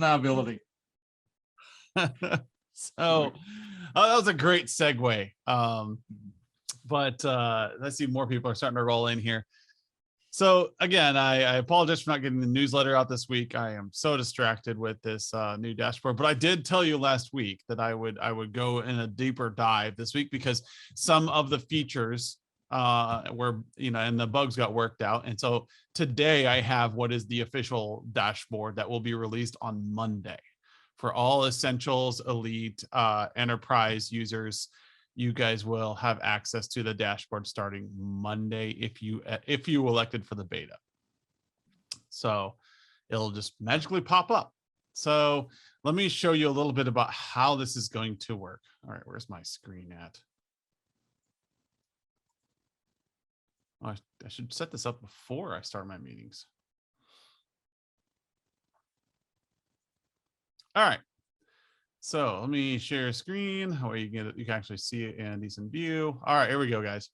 that ability. So that was a great segue. But let's see, more people are starting to roll in here. So again, I apologize for not getting the newsletter out this week. I am so distracted with this new dashboard, but I did tell you last week that I would go in a deeper dive this week because some of the features were, and the bugs got worked out. And so today I have what is the official dashboard that will be released on Monday for all Essentials, Elite, Enterprise users. You guys will have access to the dashboard starting Monday if you elected for the beta. So it'll just magically pop up. So let me show you a little bit about how this is going to work. All right, where's my screen at? Oh, I should set this up before I start my meetings. All right. So let me share a screen. Where you can actually see it in decent view. All right, here we go, guys.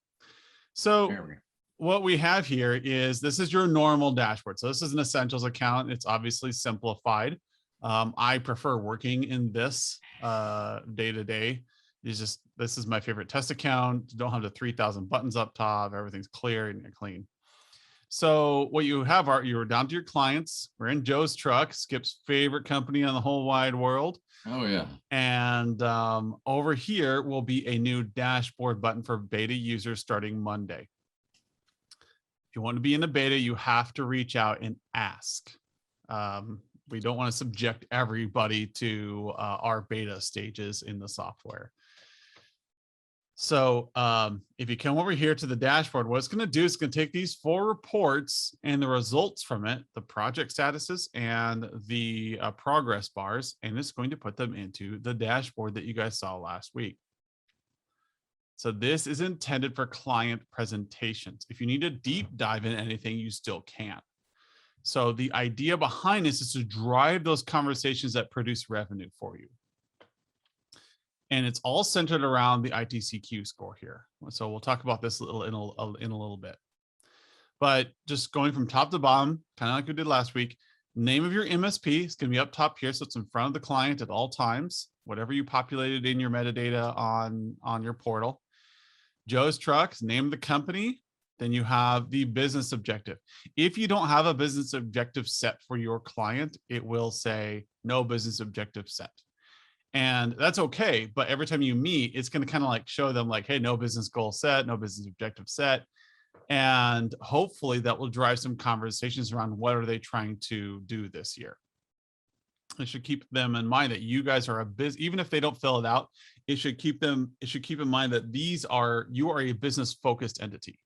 So what we have here is this is your normal dashboard. So this is an Essentials account. It's obviously simplified. I prefer working in this day to day. This is my favorite test account. Don't have the 3,000 buttons up top. Everything's clear and clean. So what you have are you're down to your clients. We're in Joe's truck, Skip's favorite company on the whole wide world. Oh yeah. And over here will be a new dashboard button for beta users starting Monday. If you want to be in the beta, you have to reach out and ask. We don't want to subject everybody to our beta stages in the software. So if you come over here to the dashboard, what it's going to do is it's going to take these 4 reports and the results from it, the project statuses and the progress bars, and it's going to put them into the dashboard that you guys saw last week. So this is intended for client presentations. If you need to deep dive in anything, you still can. So the idea behind this is to drive those conversations that produce revenue for you. And it's all centered around the ITCQ score here. So we'll talk about this in a little bit. But just going from top to bottom, kind of like we did last week, name of your MSP is going to be up top here. So it's in front of the client at all times, whatever you populated in your metadata on your portal. Joe's Trucks, name of the company. Then you have the business objective. If you don't have a business objective set for your client, it will say no business objective set. And that's okay. But every time you meet, it's going to kind of like show them like, hey, no business goal set, no business objective set. And hopefully that will drive some conversations around what are they trying to do this year. It should keep them in mind that you guys are a business, even if they don't fill it out, it should keep in mind that you are a business focused entity.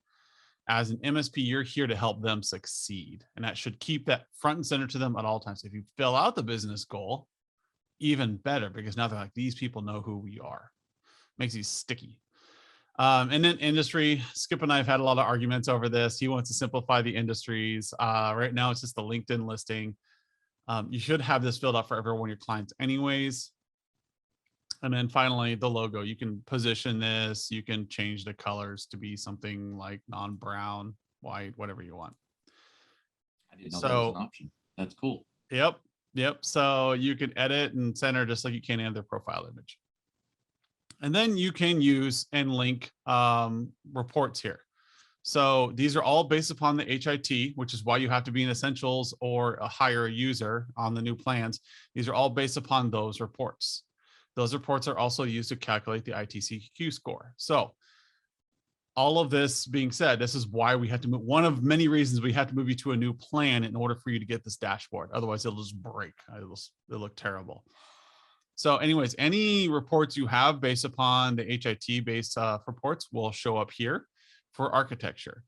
As an MSP, you're here to help them succeed. And that should keep that front and center to them at all times. If you fill out the business goal, even better, because now they're like, these people know who we are. Makes you sticky. And then industry, Skip and I have had a lot of arguments over this. He wants to simplify the industries. Right now, it's just the LinkedIn listing. You should have this filled out for every one of your clients anyways. And then finally, the logo. You can position this. You can change the colors to be something like non-brown, white, whatever you want. I didn't know that was an option. That's cool. Yep. So you can edit and center just like you can in their profile image. And then you can use and link reports here. So these are all based upon the HIT, which is why you have to be in Essentials or hire a user on the new plans. These are all based upon those reports. Those reports are also used to calculate the ITCQ score. So all of this being said, this is why we have to move. One of many reasons we have to move you to a new plan in order for you to get this dashboard. Otherwise, it'll just break. It'll look terrible. So anyways, any reports you have based upon the HIT-based reports will show up here for architecture.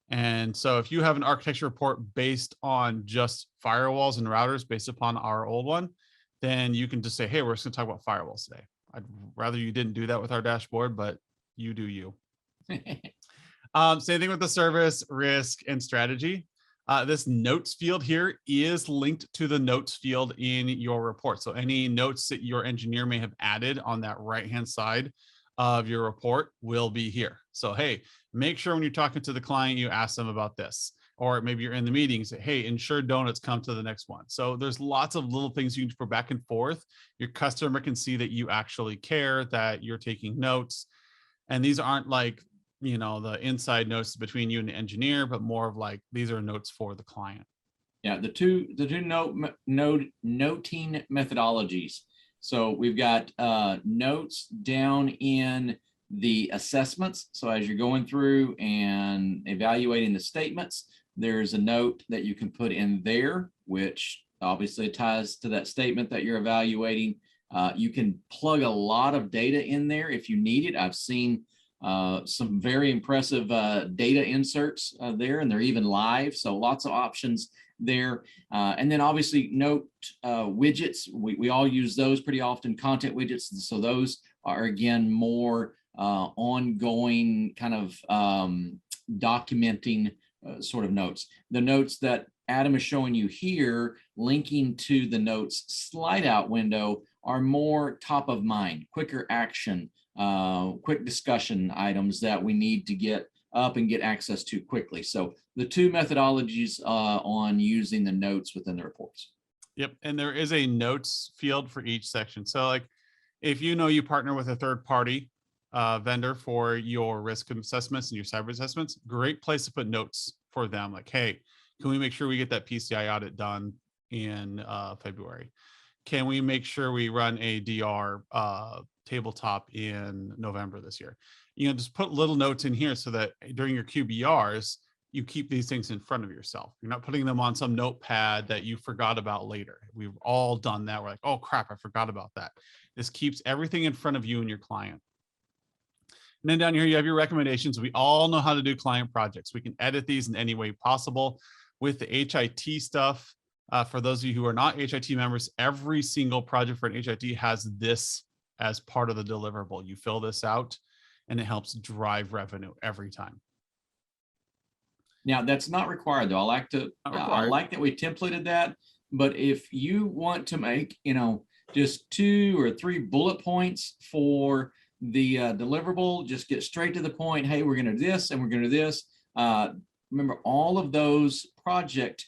And so if you have an architecture report based on just firewalls and routers based upon our old one, then you can just say, hey, we're just going to talk about firewalls today. I'd rather you didn't do that with our dashboard, but you do you. Same thing with the service, risk, and strategy. This notes field here is linked to the notes field in your report. So any notes that your engineer may have added on that right-hand side of your report will be here. So, hey, make sure when you're talking to the client, you ask them about this. or maybe you're in the meeting, say, hey, ensure donuts come to the next one. So there's lots of little things you can put back and forth. Your customer can see that you actually care, that you're taking notes. And these aren't like, you know, the inside notes between you and the engineer, but more of like, these are notes for the client. Yeah, the two noting methodologies. So we've got notes down in the assessments. So as you're going through and evaluating the statements, there's a note that you can put in there, which obviously ties to that statement that you're evaluating. You can plug a lot of data in there if you need it. I've seen some very impressive data inserts there, and they're even live. So lots of options there. And then obviously note widgets. We all use those pretty often, content widgets. So those are, again, more ongoing kind of documenting sort of notes. The notes that Adam is showing you here, linking to the notes slide out window, are more top of mind, quicker action, quick discussion items that we need to get up and get access to quickly. So the two methodologies on using the notes within the reports. Yep. And there is a notes field for each section. So like if you know you partner with a third party vendor for your risk assessments and your cyber assessments, great place to put notes for them. Like, hey, can we make sure we get that PCI audit done in February? Can we make sure we run a DR tabletop in November this year? You know, just put little notes in here so that during your QBRs, you keep these things in front of yourself. You're not putting them on some notepad that you forgot about later. We've all done that. We're like, oh crap, I forgot about that. This keeps everything in front of you and your client. And then down here, you have your recommendations. We all know how to do client projects. We can edit these in any way possible. With the HIT stuff, for those of you who are not HIT members, every single project for an HIT has this as part of the deliverable. You fill this out and it helps drive revenue every time. Now that's not required though. I like that we templated that, but if you want to make, you know, just 2 or 3 bullet points for the deliverable, just get straight to the point. Hey, we're going to do this and we're going to do this. Remember, all of those project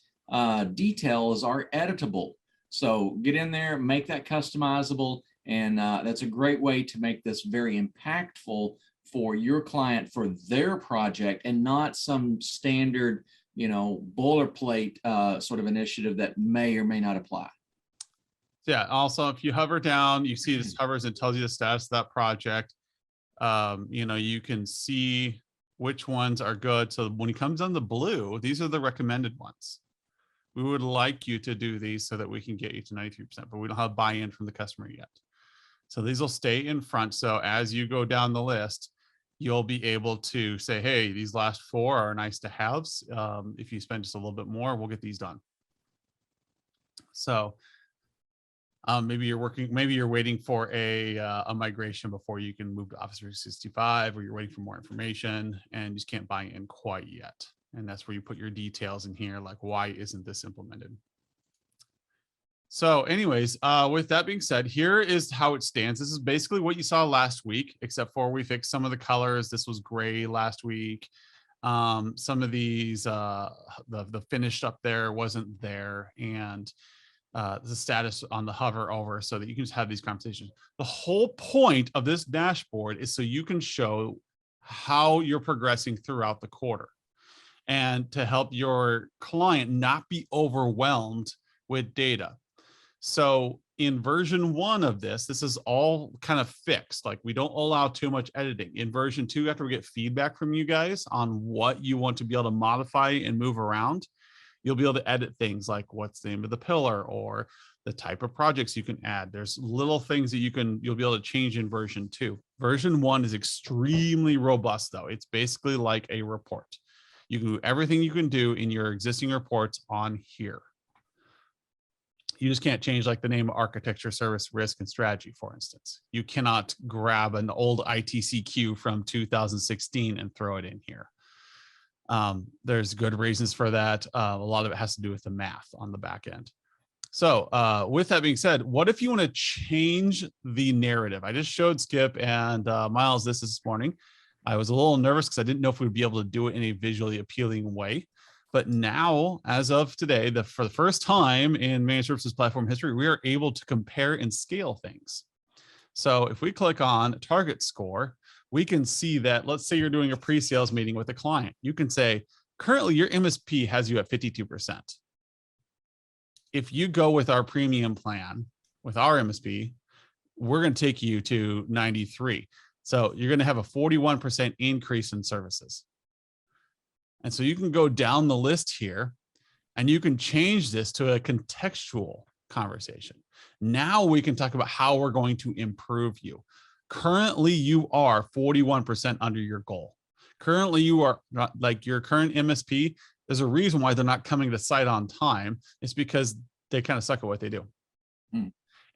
details are editable. So get in there, make that customizable. And that's a great way to make this very impactful for your client for their project, and not some standard, you know, boilerplate sort of initiative that may or may not apply. Yeah. Also, if you hover down, you see this hovers and tells you the status of that project. You know, you can see which ones are good. So when it comes on the blue, these are the recommended ones. We would like you to do these so that we can get you to 93%, but we don't have buy-in from the customer yet. So these will stay in front. So as you go down the list, you'll be able to say, hey, these last 4 are nice to haves. If you spend just a little bit more, we'll get these done. So maybe you're waiting for a migration before you can move to Office 365, or you're waiting for more information and you just can't buy in quite yet. And that's where you put your details in here, like, why isn't this implemented? So anyways, with that being said, here is how it stands. This is basically what you saw last week, except for we fixed some of the colors. This was gray last week. Some of these, the finish up there wasn't there. And the status on the hover over so that you can just have these conversations. The whole point of this dashboard is so you can show how you're progressing throughout the quarter, and to help your client not be overwhelmed with data. So in version 1 of this is all kind of fixed. Like, we don't allow too much editing. In version 2, after we get feedback from you guys on what you want to be able to modify and move around, you'll be able to edit things like what's the name of the pillar or the type of projects you can add. There's little things that you'll be able to change in version 2. Version 1 is extremely robust though. It's basically like a report. You can do everything you can do in your existing reports on here. You just can't change like the name of architecture, service, risk, and strategy, for instance. You cannot grab an old ITCQ from 2016 and throw it in here. There's good reasons for that. A lot of it has to do with the math on the back end. So with that being said, what if you want to change the narrative? I just showed Skip and Miles this morning. I was a little nervous because I didn't know if we'd be able to do it in a visually appealing way. But now, as of today, for the first time in managed services platform history, we are able to compare and scale things. So if we click on target score, we can see that, let's say you're doing a pre-sales meeting with a client. You can say, currently your MSP has you at 52%. If you go with our premium plan with our MSP, we're going to take you to 93. So you're going to have a 41% increase in services. And so you can go down the list here and you can change this to a contextual conversation. Now we can talk about how we're going to improve you. Currently, you are 41% under your goal. Currently, you are not, like your current MSP. There's a reason why they're not coming to site on time. It's because they kind of suck at what they do.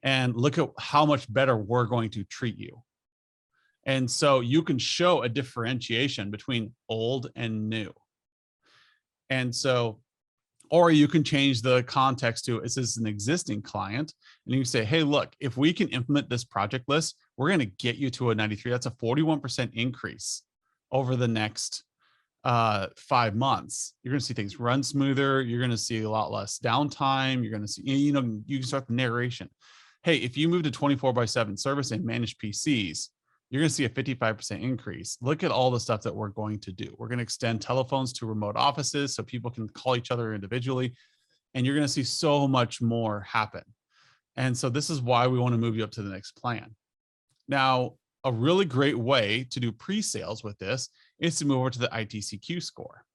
And look at how much better we're going to treat you. And so you can show a differentiation between old and new. And so, or you can change the context to, is this an existing client? And you say, hey, look, if we can implement this project list, we're going to get you to a 93. That's a 41% increase over the next 5 months. You're going to see things run smoother. You're going to see a lot less downtime. You're going to see, you can start the narration. Hey, if you move to 24/7 service and manage PCs, you're going to see a 55% increase. Look at all the stuff that we're going to do. We're going to extend telephones to remote offices so people can call each other individually. And you're going to see so much more happen. And so this is why we want to move you up to the next plan. Now, a really great way to do pre-sales with this is to move over to the ITCQ score.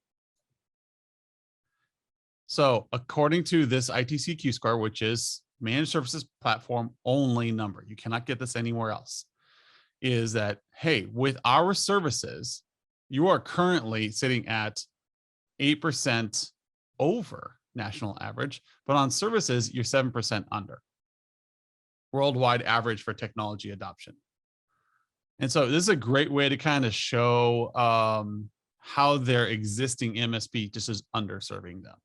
So according to this ITCQ score, which is managed services platform only number, you cannot get this anywhere else, is that, hey, with our services, you are currently sitting at 8% over national average, but on services, you're 7% under worldwide average for technology adoption. And so this is a great way to kind of show how their existing MSP just is underserving them.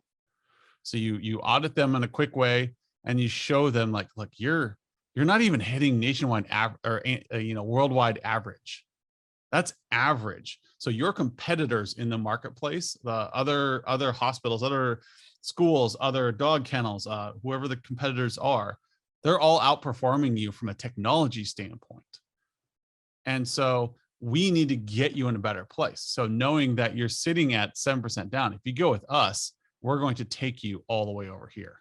So you audit them in a quick way and you show them like, look, you're not even hitting nationwide or worldwide average. That's average. So your competitors in the marketplace, the other hospitals, other schools, other dog kennels, whoever the competitors are, they're all outperforming you from a technology standpoint. And so we need to get you in a better place. So knowing that you're sitting at 7% down, if you go with us, we're going to take you all the way over here.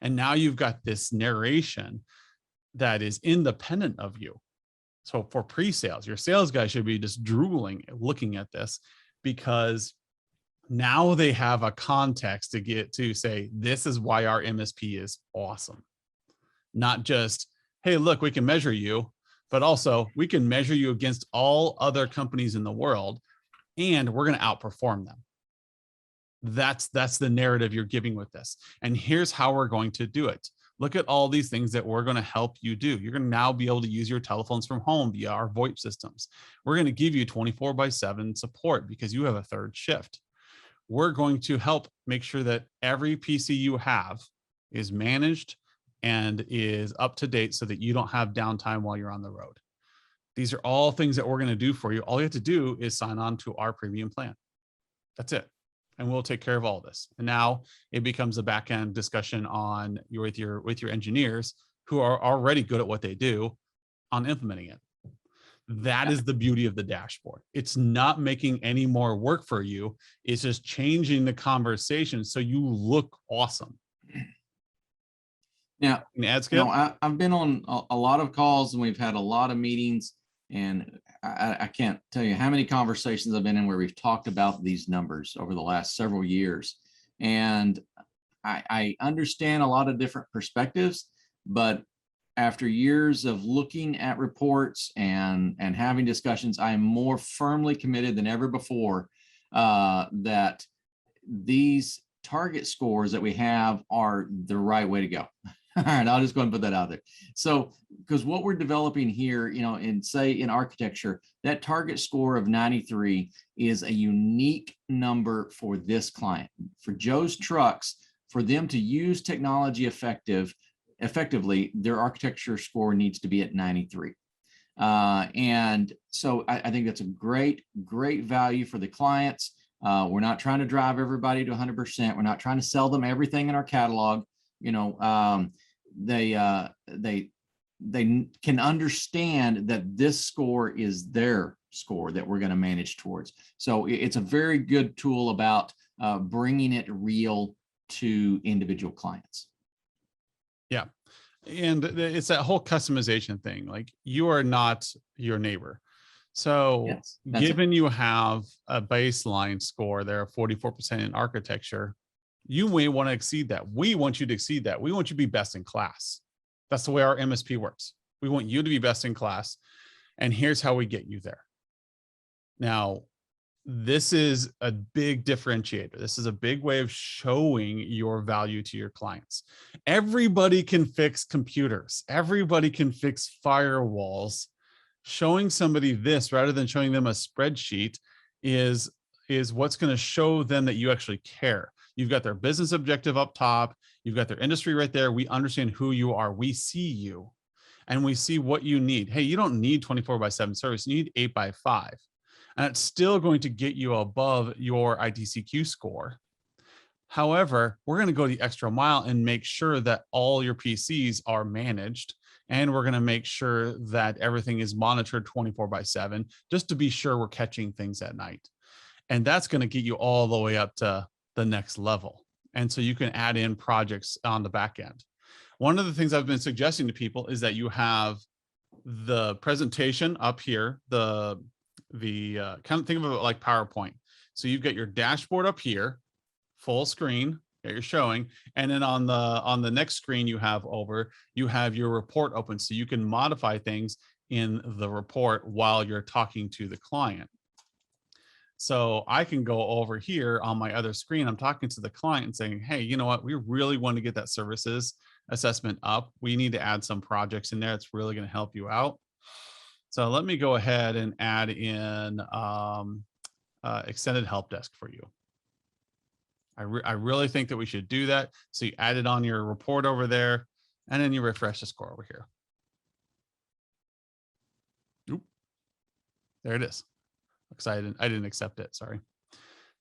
And now you've got this narration that is independent of you. So for pre-sales, your sales guy should be just drooling looking at this, because now they have a context to get to say, this is why our MSP is awesome. Not just, hey, look, we can measure you, but also we can measure you against all other companies in the world, and we're going to outperform them. That's the narrative you're giving with this. And here's how we're going to do it. Look at all these things that we're going to help you do. You're going to now be able to use your telephones from home via our VoIP systems. We're going to give you 24/7 support because you have a third shift. We're going to help make sure that every PC you have is managed and is up to date so that you don't have downtime while you're on the road. These are all things that we're going to do for you. All you have to do is sign on to our premium plan. That's it. And we'll take care of all this. And now it becomes a back end discussion on with your engineers who are already good at what they do on implementing it. That is the beauty of the dashboard. It's not making any more work for you. It's just changing the conversation so you look awesome. Now, I've been on a lot of calls and we've had a lot of meetings, and I can't tell you how many conversations I've been in where we've talked about these numbers over the last several years. And I understand a lot of different perspectives, but after years of looking at reports and having discussions, I am more firmly committed than ever before that these target scores that we have are the right way to go. All right, I'll just go and put that out there. So, because what we're developing here, in say in architecture, that target score of 93 is a unique number for this client. For Joe's Trucks, for them to use technology effectively, their architecture score needs to be at 93. And so I think that's a great value for the clients. We're not trying to drive everybody to 100%. We're not trying to sell them everything in our catalog. You know, they can understand that this score is their score that we're going to manage towards. So it's a very good tool about bringing it real to individual clients. Yeah. And it's that whole customization thing. Like, you are not your neighbor. So Yes, given you have a baseline score there of 44% in architecture, you may want to exceed that. We want you to exceed that. We want you to be best in class. That's the way our MSP works. We want you to be best in class. And here's how we get you there. Now, this is a big differentiator. This is a big way of showing your value to your clients. Everybody can fix computers. Everybody can fix firewalls. Showing somebody this rather than showing them a spreadsheet is what's going to show them that you actually care. You've got their business objective up top. You've got their industry right there. We understand who you are. We see you and we see what you need. Hey, you don't need 24/7 service. You need 8x5. And it's still going to get you above your ITCQ score. However, we're going to go the extra mile and make sure that all your PCs are managed. And we're going to make sure that everything is monitored 24/7, just to be sure we're catching things at night. And that's going to get you all the way up to the next level. And so you can add in projects on the back end. One of the things I've been suggesting to people is that you have the presentation up here, the kind of think of it like PowerPoint. So you've got your dashboard up here, full screen that you're showing, and then on the next screen you have your report open, so you can modify things in the report while you're talking to the client. So I can go over here on my other screen. I'm talking to the client and saying, hey, you know what? We really want to get that services assessment up. We need to add some projects in there. It's really going to help you out. So let me go ahead and add in extended help desk for you. I really think that we should do that. So you add it on your report over there, and then you refresh the score over here. Oop. There it is. Because I didn't accept it. Sorry.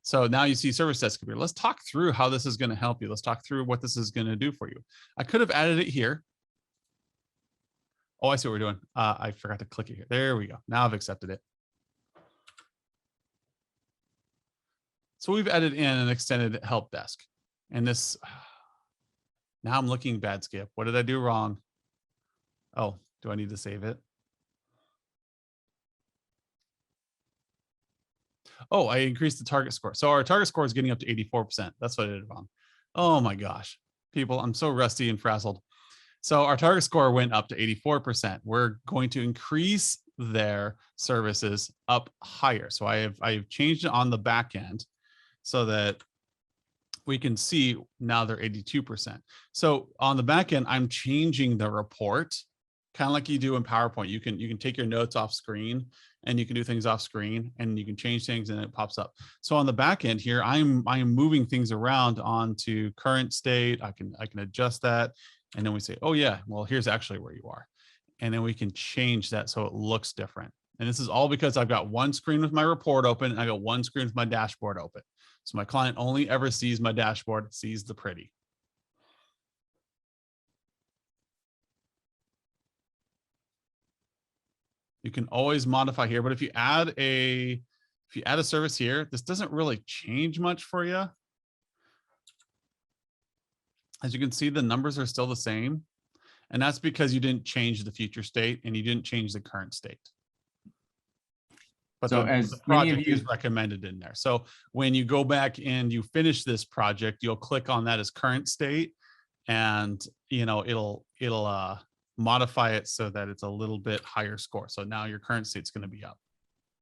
So now you see service desk computer. Let's talk through how this is going to help you. Let's talk through what this is going to do for you. I could have added it here. Oh, I see what we're doing. I forgot to click it here. There we go. Now I've accepted it. So we've added in an extended help desk. And this, now I'm looking bad, Skip. What did I do wrong? Oh, do I need to save it? Oh, I increased the target score. So our target score is getting up to 84%. That's what I did wrong. Oh my gosh. People, I'm so rusty and frazzled. So our target score went up to 84%. We're going to increase their services up higher. So I have changed it on the back end so that we can see now they're 82%. So on the back end, I'm changing the report, kind of like you do in PowerPoint. You can take your notes off screen and you can do things off screen and you can change things and it pops up. So on the back end here, I'm moving things around onto current state. I can adjust that. And then we say, oh yeah, well, here's actually where you are. And then we can change that so it looks different. And this is all because I've got one screen with my report open and I got one screen with my dashboard open. So my client only ever sees my dashboard, sees the pretty. You can always modify here, but if you add a service here, this doesn't really change much for you. As you can see, the numbers are still the same. And that's because you didn't change the future state and you didn't change the current state. But so the project is recommended in there. So when you go back and you finish this project, you'll click on that as current state, and it'll modify it so that it's a little bit higher score. So now your current state's going to be up.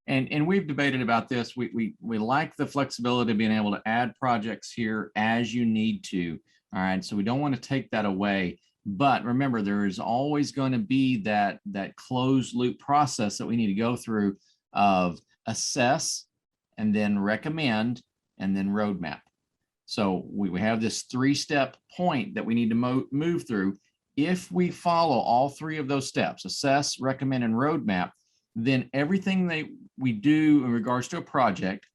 And we've debated about this. We like the flexibility of being able to add projects here as you need to. All right. So we don't want to take that away. But remember, there is always going to be that closed loop process that we need to go through of assess and then recommend and then roadmap. So we have this 3-step point that we need to move through. If we follow all 3 of those steps, assess, recommend, and roadmap, then everything that we do in regards to a project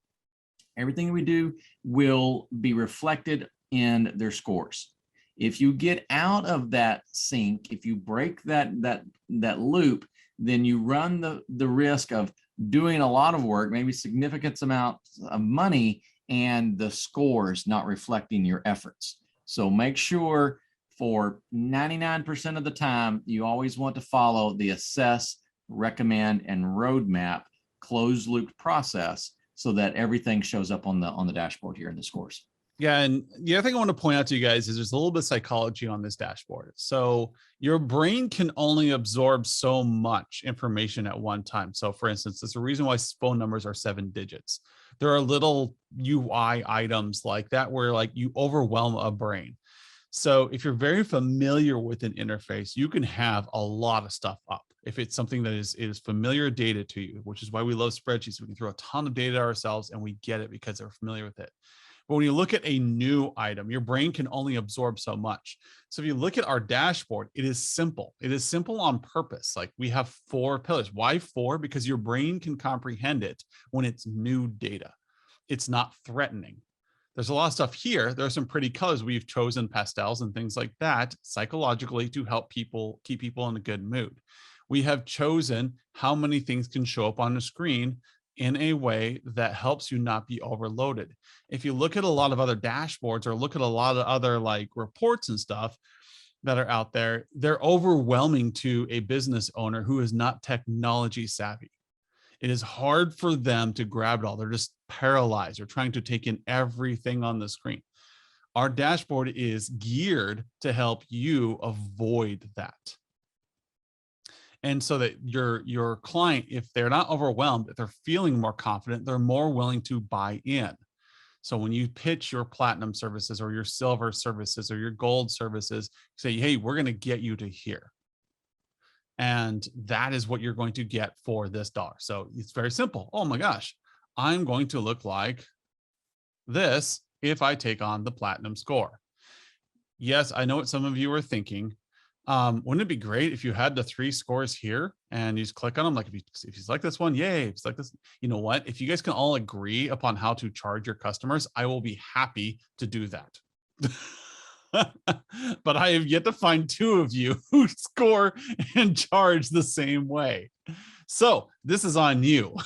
Everything we do will be reflected in their scores. If you get out of that sync, if you break that loop, then you run the risk of doing a lot of work, maybe significant amounts of money, and the scores not reflecting your efforts. So make sure for 99% of the time, you always want to follow the assess, recommend, and roadmap closed loop process so that everything shows up on the dashboard here in the scores. Yeah, and the other thing I want to point out to you guys is there's a little bit of psychology on this dashboard. So your brain can only absorb so much information at one time. So for instance, there's a reason why phone numbers are 7 digits. There are little UI items like that where like you overwhelm a brain. So if you're very familiar with an interface, you can have a lot of stuff up. If it's something that is familiar data to you, which is why we love spreadsheets. We can throw a ton of data ourselves and we get it because they're familiar with it. But when you look at a new item, your brain can only absorb so much. So if you look at our dashboard, it is simple. It is simple on purpose. Like we have 4 pillars. Why 4? Because your brain can comprehend it when it's new data. It's not threatening. There's a lot of stuff here. There are some pretty colors. We've chosen pastels and things like that psychologically to help people keep people in a good mood. We have chosen how many things can show up on the screen in a way that helps you not be overloaded. If you look at a lot of other dashboards or look at a lot of other like reports and stuff that are out there, they're overwhelming to a business owner who is not technology savvy. It is hard for them to grab it all. They're just paralyzed. They're trying to take in everything on the screen. Our dashboard is geared to help you avoid that. And so that your client, if they're not overwhelmed, if they're feeling more confident, they're more willing to buy in. So when you pitch your platinum services or your silver services or your gold services, say, hey, we're going to get you to here. And that is what you're going to get for this dollar. So it's very simple. Oh my gosh, I'm going to look like this if I take on the platinum score. Yes, I know what some of you are thinking. Wouldn't it be great if you had the 3 scores here and you just click on them? Like if you select this one, yay. If you select this, you know what? If you guys can all agree upon how to charge your customers, I will be happy to do that. But I have yet to find 2 of you who score and charge the same way. So this is on you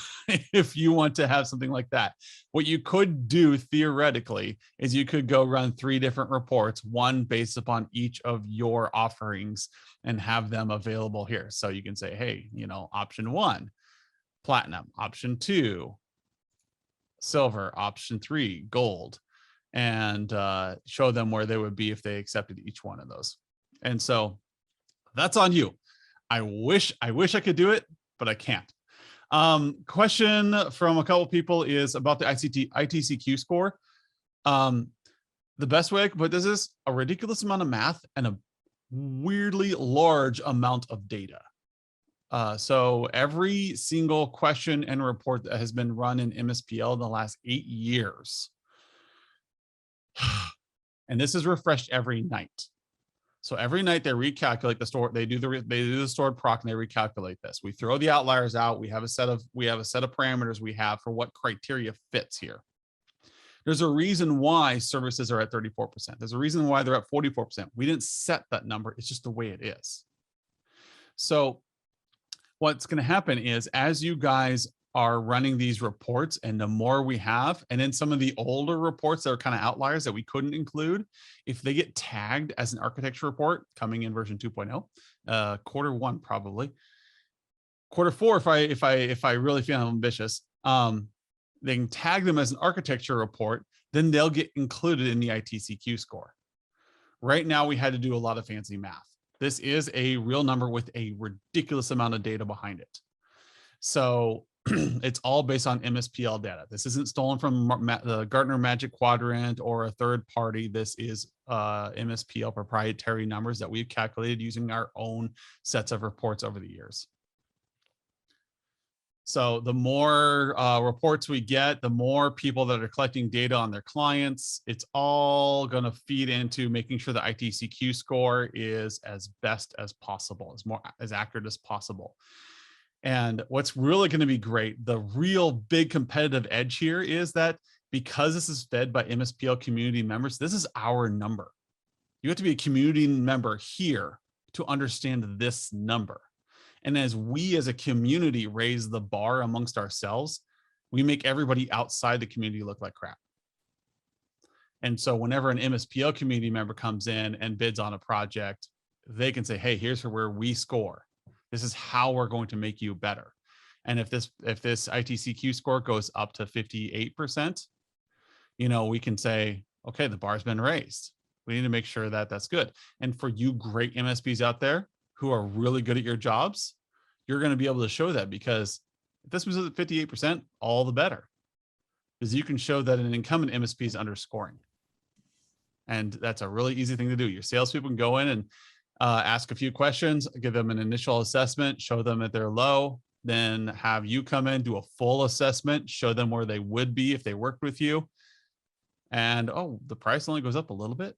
if you want to have something like that. What you could do theoretically is you could go run 3 different reports, one based upon each of your offerings and have them available here. So you can say, hey, you know, option 1, platinum, option 2, silver, option 3, gold, and show them where they would be if they accepted each one of those. And so that's on you. I wish I could do it, but I can't. Question from a couple of people is about the ITCQ score. The best way I can put this is a ridiculous amount of math and a weirdly large amount of data. So every single question and report that has been run in MSPL in the last 8 years, and this is refreshed every night. So every night they recalculate the store. They do the stored proc and they recalculate this. We throw the outliers out. We have a set of parameters we have for what criteria fits here. There's a reason why services are at 34%. There's a reason why they're at 44%. We didn't set that number. It's just the way it is. So what's going to happen is as you guys are running these reports and the more we have, and then some of the older reports that are kind of outliers that we couldn't include, if they get tagged as an architecture report coming in version 2.0, quarter 1, probably quarter 4, if I really feel ambitious, they can tag them as an architecture report, then they'll get included in the ITCQ score. Right now, we had to do a lot of fancy math. This is a real number with a ridiculous amount of data behind it. So it's all based on MSPL data. This isn't stolen from the Gartner Magic Quadrant or a third party. This is MSPL proprietary numbers that we've calculated using our own sets of reports over the years. So the more reports we get, the more people that are collecting data on their clients, it's all going to feed into making sure the ITCQ score is as best as possible, as accurate as possible. And what's really going to be great, the real big competitive edge here is that because this is fed by MSPL community members, this is our number. You have to be a community member here to understand this number. And as we as a community raise the bar amongst ourselves, we make everybody outside the community look like crap. And so whenever an MSPL community member comes in and bids on a project, they can say, hey, here's where we score. This is how we're going to make you better. And if this ITCQ score goes up to 58%, we can say, okay, the bar's been raised. We need to make sure that that's good. And for you great MSPs out there who are really good at your jobs, you're going to be able to show that, because if this was at 58%, all the better, because you can show that an incumbent MSP is underscoring. And that's a really easy thing to do. Your salespeople can go in and ask a few questions, give them an initial assessment, show them that they're low, then have you come in, do a full assessment, show them where they would be if they worked with you. And, oh, the price only goes up a little bit.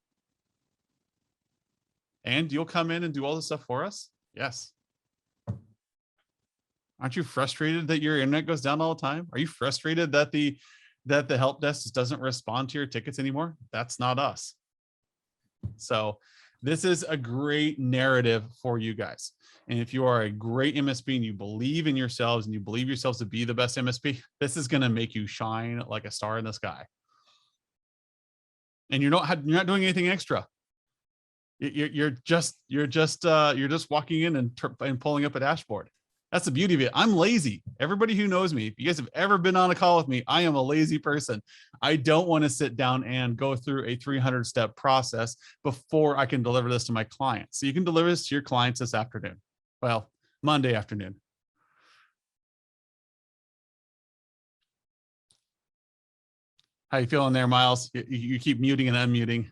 And you'll come in and do all this stuff for us? Yes. Aren't you frustrated that your internet goes down all the time? Are you frustrated that the help desk doesn't respond to your tickets anymore? That's not us. So this is a great narrative for you guys. And if you are a great MSP and you believe in yourselves and you believe yourselves to be the best MSP, this is going to make you shine like a star in the sky. And you're not doing anything extra. You're just walking in and pulling up a dashboard. That's the beauty of it. I'm lazy. Everybody who knows me, if you guys have ever been on a call with me, I am a lazy person. I don't want to sit down and go through a 300-step process before I can deliver this to my clients. So you can deliver this to your clients this afternoon. Well, Monday afternoon. How you feeling there, Miles? You keep muting and unmuting.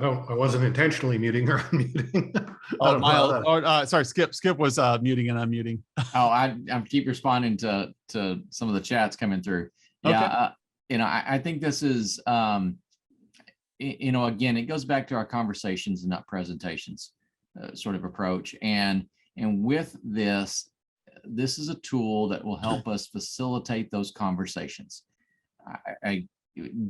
Oh, I wasn't intentionally muting or unmuting. Oh, Miles, sorry, Skip was muting and unmuting. Oh, I keep responding to some of the chats coming through. Yeah, okay. I think this is, again, it goes back to our conversations and not presentations sort of approach. And with this is a tool that will help us facilitate those conversations.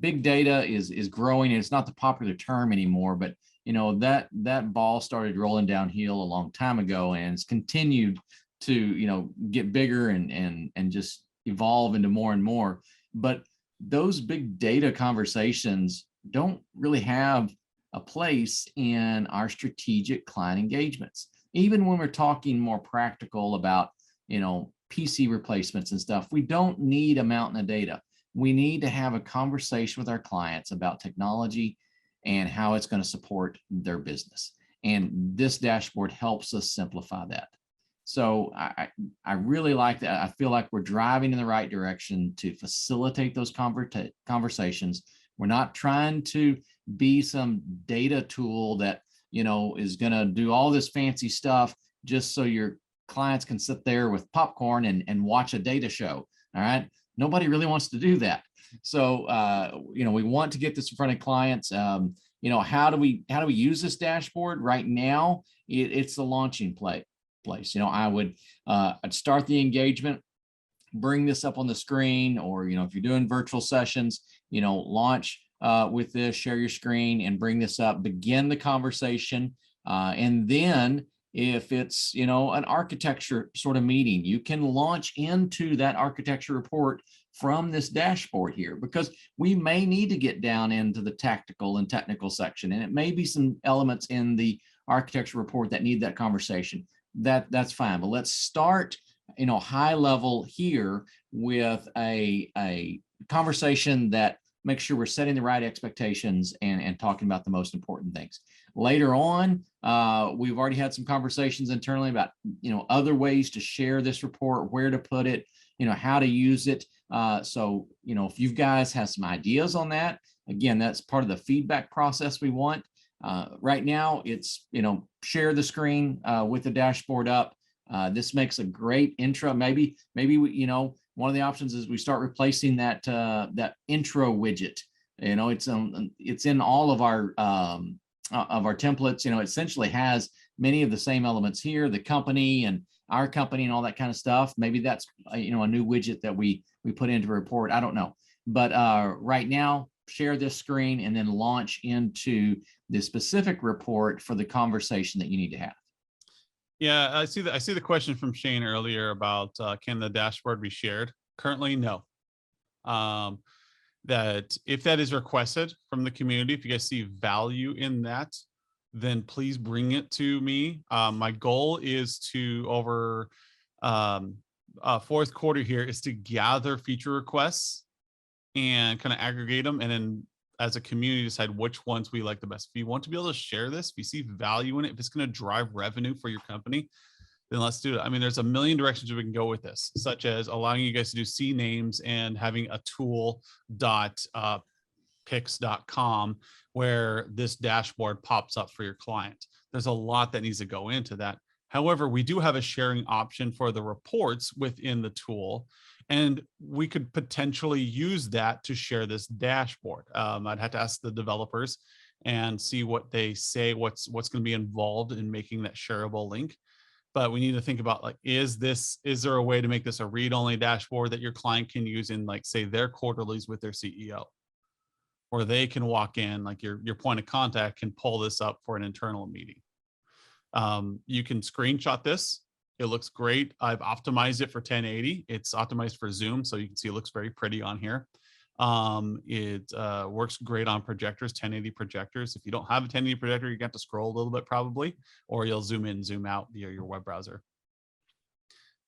Big data is growing. It's not the popular term anymore, but that ball started rolling downhill a long time ago, and it's continued to get bigger and just evolve into more and more. But those big data conversations don't really have a place in our strategic client engagements. Even when we're talking more practical about PC replacements and stuff, we don't need a mountain of data. We need to have a conversation with our clients about technology and how it's going to support their business. And this dashboard helps us simplify that. So I really like that. I feel like we're driving in the right direction to facilitate those conversations. We're not trying to be some data tool that, is going to do all this fancy stuff just so your clients can sit there with popcorn and watch a data show. All right. Nobody really wants to do that. So, we want to get this in front of clients. How do we use this dashboard right now? It's the launching place. I'd start the engagement, bring this up on the screen, or, if you're doing virtual sessions, launch with this, share your screen and bring this up, begin the conversation. And then if it's, an architecture sort of meeting, you can launch into that architecture report from this dashboard here, because we may need to get down into the tactical and technical section. And it may be some elements in the architecture report that need that conversation. That's fine. But let's start, high level here with a conversation that makes sure we're setting the right expectations and talking about the most important things. Later on, we've already had some conversations internally about, other ways to share this report, where to put it, how to use it. So, if you guys have some ideas on that, again, that's part of the feedback process we want. Right now, it's, share the screen with the dashboard up. This makes a great intro. Maybe one of the options is we start replacing that intro widget. It's in all of our templates. It essentially has many of the same elements here, the company and our company and all that kind of stuff. Maybe that's, you know, a new widget that we put into a report. I don't know. But right now, share this screen and then launch into the specific report for the conversation that you need to have. Yeah, I see the question from Shane earlier about can the dashboard be shared? Currently, no. That if that is requested from the community, if you guys see value in that, then please bring it to me. My goal is to over fourth quarter here is to gather feature requests and kind of aggregate them, and then as a community decide which ones we like the best. If you want to be able to share this, if you see value in it, if it's going to drive revenue for your company, then let's do it. I mean, there's a million directions we can go with this, such as allowing you guys to do C names and having a tool pix.com where this dashboard pops up for your client. There's a lot that needs to go into that. However, we do have a sharing option for the reports within the tool, and we could potentially use that to share this dashboard. I'd have to ask the developers and see what they say, what's going to be involved in making that shareable link. But we need to think about, like, is there a way to make this a read-only dashboard that your client can use in, like, say, their quarterlies with their CEO? Or they can walk in, like your point of contact can pull this up for an internal meeting. You can screenshot this. It looks great. I've optimized it for 1080. It's optimized for Zoom, so you can see it looks very pretty on here. It works great on projectors, 1080 projectors. If you don't have a 1080 projector, you're going to have to scroll a little bit probably, or you'll zoom in, zoom out via your web browser.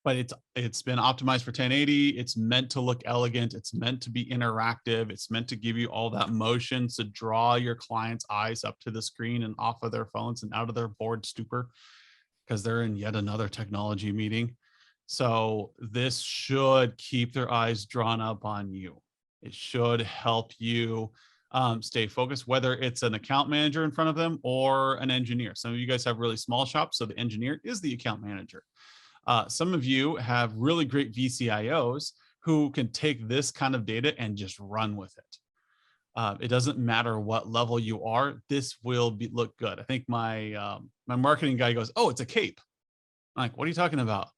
But it's been optimized for 1080. It's meant to look elegant. It's meant to be interactive. It's meant to give you all that motion to draw your client's eyes up to the screen and off of their phones and out of their bored stupor because they're in yet another technology meeting. So this should keep their eyes drawn up on you. It should help you stay focused, whether it's an account manager in front of them or an engineer. Some of you guys have really small shops, so the engineer is the account manager. Some of you have really great VCIOs who can take this kind of data and just run with it. It doesn't matter what level you are, this will look good. I think my marketing guy goes, "Oh, it's a cape." I'm like, "What are you talking about?"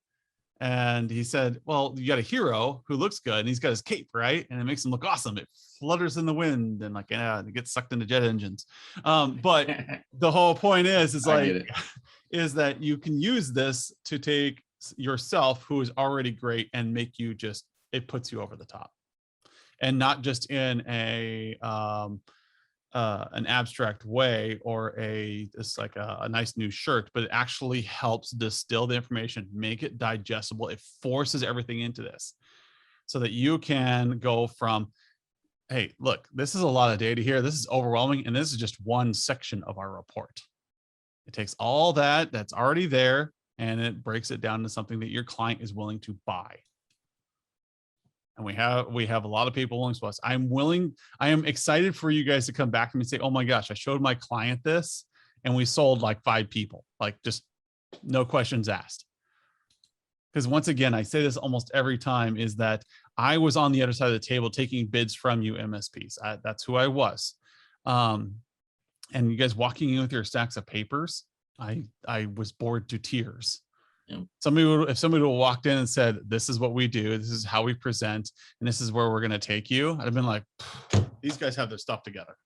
And he said, "Well, you got a hero who looks good and he's got his cape, right? And it makes him look awesome. It flutters in the wind and like, yeah, it gets sucked into jet engines." But the whole point is like, is that you can use this to take yourself, who is already great, and make you just, it puts you over the top, and not just in a an abstract way or it's like a nice new shirt, but it actually helps distill the information, make it digestible. It forces everything into this so that you can go from, hey, look, this is a lot of data here. This is overwhelming. And this is just one section of our report. It takes all that's already there and it breaks it down to something that your client is willing to buy. And we have a lot of people willing to us. I am excited for you guys to come back to me and say, "Oh my gosh, I showed my client this and we sold like 5 people, like just no questions asked." Because once again, I say this almost every time, is that I was on the other side of the table taking bids from you MSPs. That's who I was. And you guys walking in with your stacks of papers, I was bored to tears. Yeah. If somebody would have walked in and said, "This is what we do, this is how we present, and this is where we're going to take you," I'd have been like, "These guys have their stuff together.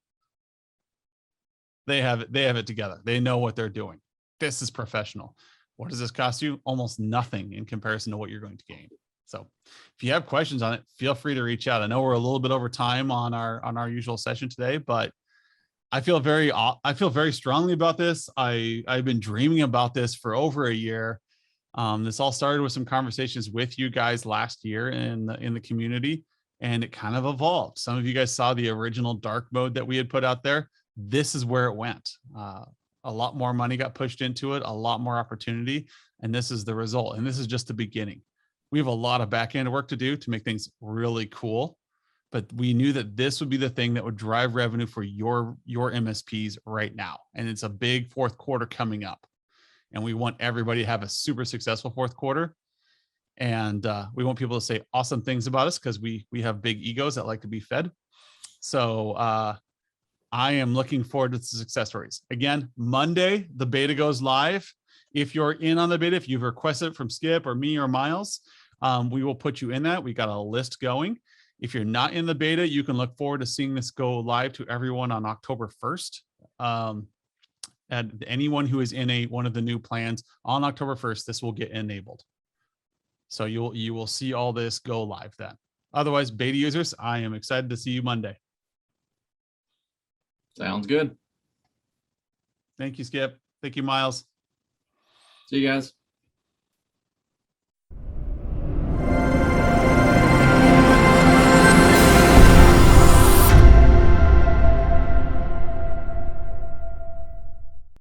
They have it together. They know what they're doing. This is professional." What does this cost you? Almost nothing in comparison to what you're going to gain. So if you have questions on it, feel free to reach out. I know we're a little bit over time on our usual session today, but I feel very strongly about this. I've been dreaming about this for over a year. This all started with some conversations with you guys last year in the community, and it kind of evolved. Some of you guys saw the original dark mode that we had put out there. This is where it went. A lot more money got pushed into it, a lot more opportunity, and this is the result. And this is just the beginning. We have a lot of back end work to do to make things really cool, but we knew that this would be the thing that would drive revenue for your MSPs right now. And it's a big fourth quarter coming up. And we want everybody to have a super successful fourth quarter. And we want people to say awesome things about us because we have big egos that like to be fed. So I am looking forward to the success stories. Again, Monday, the beta goes live. If you're in on the beta, if you've requested it from Skip or me or Miles, we will put you in that. We got a list going. If you're not in the beta, you can look forward to seeing this go live to everyone on October 1st. And anyone who is in one of the new plans on October 1st, this will get enabled. So you will see all this go live then. Otherwise, beta users, I am excited to see you Monday. Sounds good. Thank you, Skip. Thank you, Miles. See you guys.